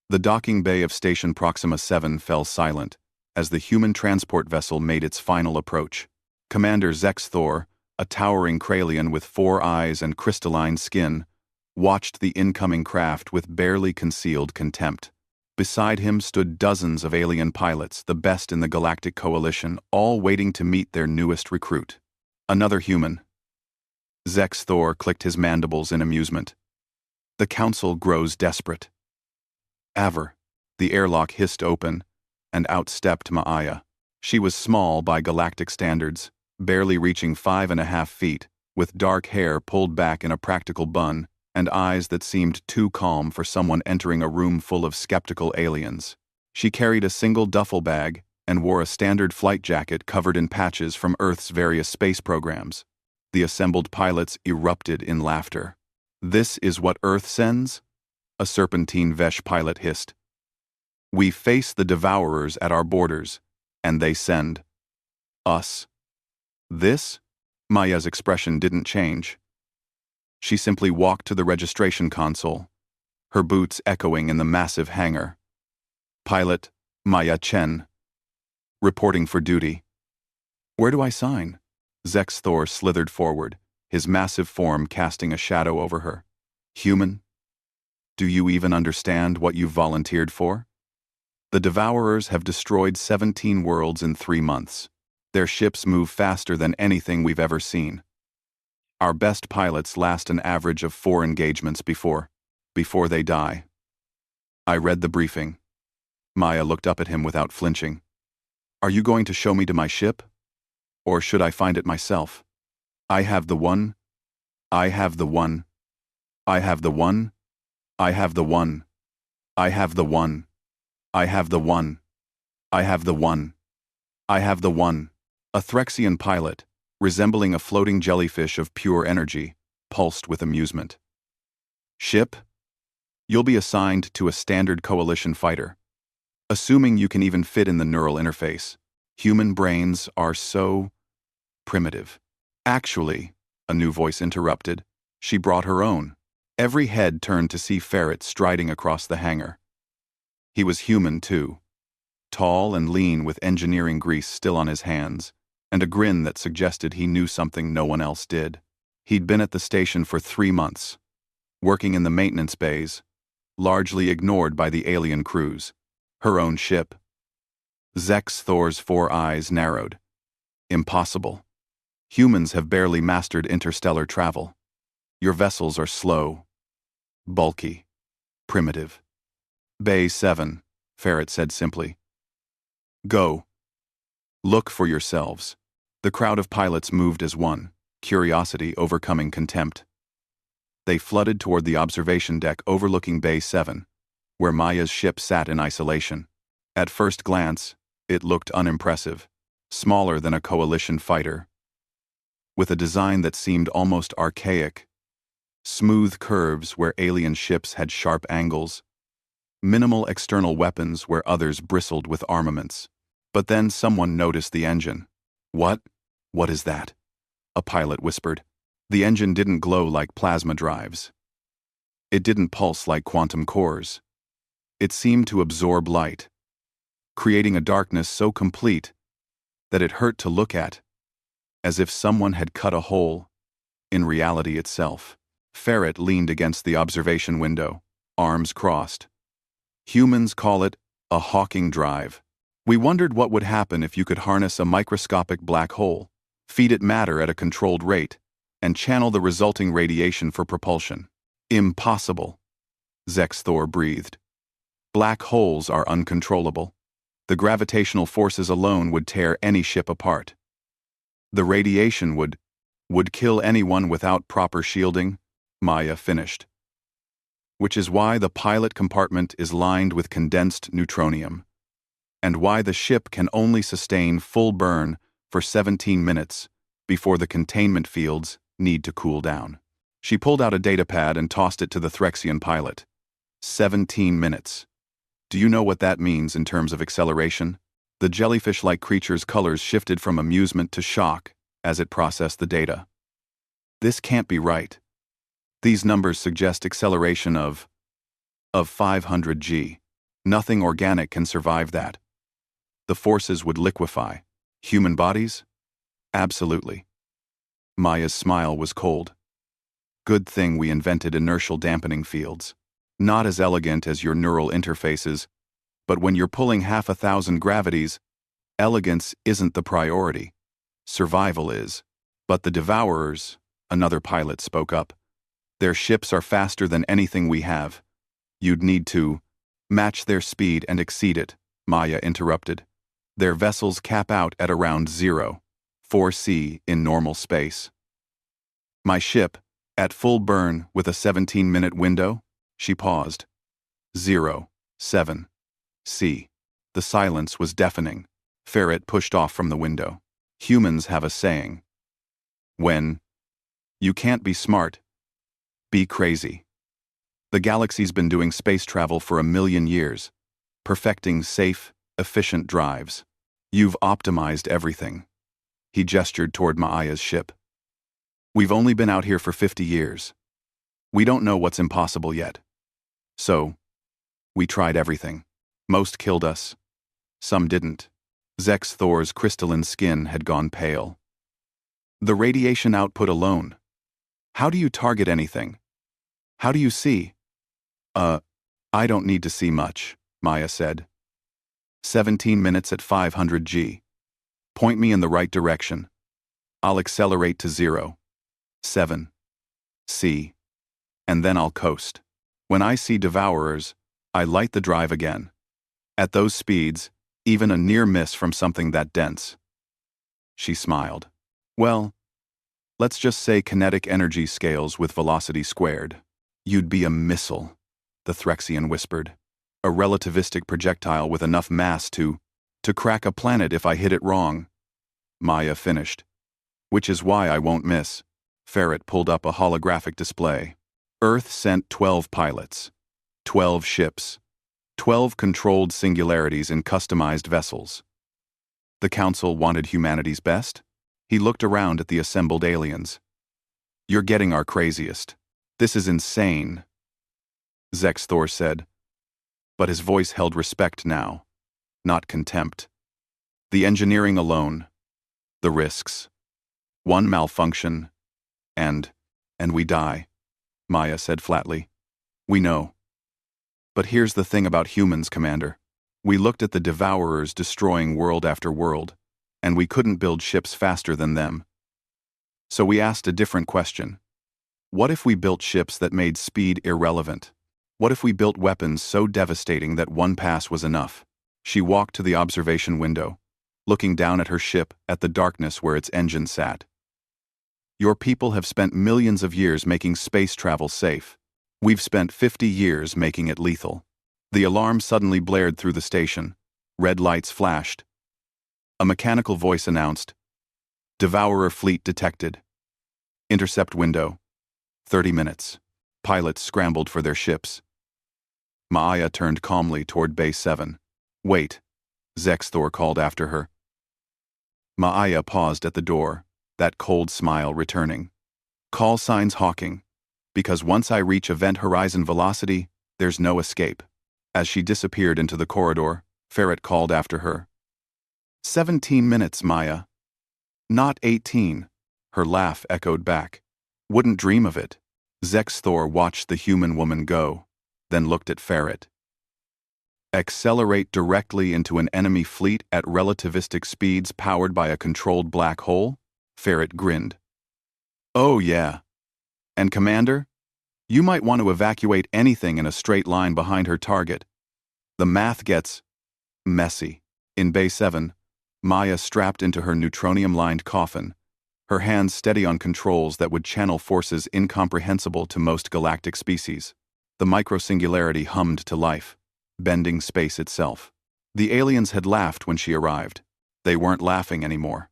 The docking bay of Station Proxima 7 fell silent as the human transport vessel made its final approach. Commander Zex Thor, a towering Kralian with 4 eyes and crystalline skin, watched the incoming craft with barely concealed contempt. Beside him stood dozens of alien pilots, the best in the Galactic Coalition, all waiting to meet their newest recruit. Another human. Zex Thor clicked his mandibles in amusement. The Council grows desperate. Aver. The airlock hissed open, and out stepped Maya. She was small by galactic standards, barely reaching 5.5 feet, with dark hair pulled back in a practical bun, and eyes that seemed too calm for someone entering a room full of skeptical aliens. She carried a single duffel bag and wore a standard flight jacket covered in patches from Earth's various space programs. The assembled pilots erupted in laughter. "This is what Earth sends?" A Serpentine Vesh pilot hissed. "We face the Devourers at our borders, and they send us this?" Maya's expression didn't change. She simply walked to the registration console, her boots echoing in the massive hangar. "Pilot Maya Chen, reporting for duty." "Where do I sign?" Zex Thor slithered forward, his massive form casting a shadow over her. "Human? Do you even understand what you've volunteered for? The Devourers have destroyed 17 worlds in 3 months. Their ships move faster than anything we've ever seen. Our best pilots last an average of 4 engagements before they die." I read the briefing. Maya looked up at him without flinching. "Are you going to show me to my ship? Or should I find it myself? I have the one. I have the one. I have the one. I have the one. I have the one. I have the one. I have the one. I have the one." A Threxian pilot, resembling a floating jellyfish of pure energy, pulsed with amusement. "Ship? You'll be assigned to a standard Coalition fighter. Assuming you can even fit in the neural interface. Human brains are so primitive." "Actually," a new voice interrupted, "she brought her own." Every head turned to see Ferret striding across the hangar. He was human, too. Tall and lean with engineering grease still on his hands, and a grin that suggested he knew something no one else did. He'd been at the station for 3 months, working in the maintenance bays, largely ignored by the alien crews. Her own ship. Zex Thor's 4 eyes narrowed. "Impossible. Humans have barely mastered interstellar travel. Your vessels are slow, bulky, primitive." "Bay 7, Ferret said simply. "Go. Look for yourselves." The crowd of pilots moved as one, curiosity overcoming contempt. They flooded toward the observation deck overlooking Bay 7, where Maya's ship sat in isolation. At first glance, it looked unimpressive, smaller than a Coalition fighter, with a design that seemed almost archaic. Smooth curves where alien ships had sharp angles, minimal external weapons where others bristled with armaments. But then someone noticed the engine. "What? What is that?" a pilot whispered. The engine didn't glow like plasma drives. It didn't pulse like quantum cores. It seemed to absorb light, creating a darkness so complete that it hurt to look at, as if someone had cut a hole in reality itself. Ferret leaned against the observation window, arms crossed. "Humans call it a Hawking drive. We wondered what would happen if you could harness a microscopic black hole, feed it matter at a controlled rate, and channel the resulting radiation for propulsion." "Impossible," Zex Thor breathed. "Black holes are uncontrollable. The gravitational forces alone would tear any ship apart. The radiation would kill anyone without proper shielding," Maya finished. "Which is why the pilot compartment is lined with condensed neutronium, and why the ship can only sustain full burn for 17 minutes before the containment fields need to cool down." She pulled out a datapad and tossed it to the Threxian pilot. 17 minutes. Do you know what that means in terms of acceleration? The jellyfish-like creature's colors shifted from amusement to shock as it processed the data. "This can't be right. These numbers suggest acceleration of 500 g." Nothing organic can survive that. The forces would liquefy. Human bodies? Absolutely. Maya's smile was cold. Good thing we invented inertial dampening fields. Not as elegant as your neural interfaces, but when you're pulling 1,000 gravities, elegance isn't the priority. Survival is. But the Devourers, another pilot spoke up. Their ships are faster than anything we have. You'd need to match their speed and exceed it, Maya interrupted. Their vessels cap out at around 0.4 in normal space. My ship, at full burn with a 17-minute window? She paused. 0.7 C. The silence was deafening. Ferret pushed off from the window. Humans have a saying. When you can't be smart, be crazy. The galaxy's been doing space travel for 1,000,000 years, perfecting safe, efficient drives. You've optimized everything. He gestured toward Maya's ship. We've only been out here for 50 years. We don't know what's impossible yet. So, we tried everything. Most killed us. Some didn't. Zex Thor's crystalline skin had gone pale. The radiation output alone. How do you target anything? How do you see? I don't need to see much, Maya said. 17 minutes at 500 G. Point me in the right direction. I'll accelerate to 0.7 C. And then I'll coast. When I see Devourers, I light the drive again. At those speeds, even a near miss from something that dense. She smiled. Well, let's just say kinetic energy scales with velocity squared. You'd be a missile, the Threxian whispered. A relativistic projectile with enough mass to crack a planet if I hit it wrong. Maya finished. Which is why I won't miss. Ferret pulled up a holographic display. Earth sent 12 pilots, 12 ships, 12 controlled singularities in customized vessels. The Council wanted humanity's best? He looked around at the assembled aliens. You're getting our craziest. This is insane, Zex Thor said. But his voice held respect now, not contempt. The engineering alone, the risks. One malfunction, and we die, Maya said flatly. We know. But here's the thing about humans, Commander. We looked at the Devourers destroying world after world, and we couldn't build ships faster than them. So we asked a different question. What if we built ships that made speed irrelevant? What if we built weapons so devastating that one pass was enough? She walked to the observation window, looking down at her ship at the darkness where its engine sat. Your people have spent millions of years making space travel safe. We've spent 50 years making it lethal. The alarm suddenly blared through the station. Red lights flashed. A mechanical voice announced, Devourer fleet detected. Intercept window. 30 minutes. Pilots scrambled for their ships. Maya turned calmly toward Base 7. Wait, Zex Thor called after her. Maya paused at the door, that cold smile returning. Call signs Hawking, because once I reach event horizon velocity, there's no escape. As she disappeared into the corridor, Ferret called after her. 17 minutes, Maya. Not 18, her laugh echoed back. Wouldn't dream of it. Zex Thor watched the human woman go, then looked at Ferret. Accelerate directly into an enemy fleet at relativistic speeds powered by a controlled black hole? Ferret grinned. Oh yeah. And Commander? You might want to evacuate anything in a straight line behind her target. The math gets messy. In Bay 7, Maya strapped into her neutronium-lined coffin, her hands steady on controls that would channel forces incomprehensible to most galactic species. The microsingularity hummed to life, bending space itself. The aliens had laughed when she arrived. They weren't laughing anymore.